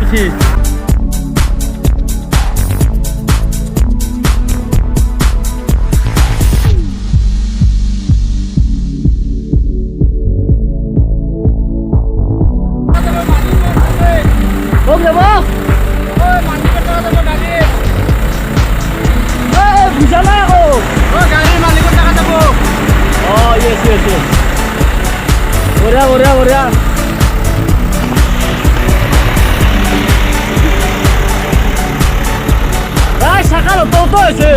যাচ্ছি। কম যাব বুজা নাই আকৌ গাড়ীৰ মালিকৰ টাকা যাব। অঁ য়েছ য়েছ য়েছ বঢ়িয়া বঢ়িয়া বঢ়িয়া চাকা লতো হৈছে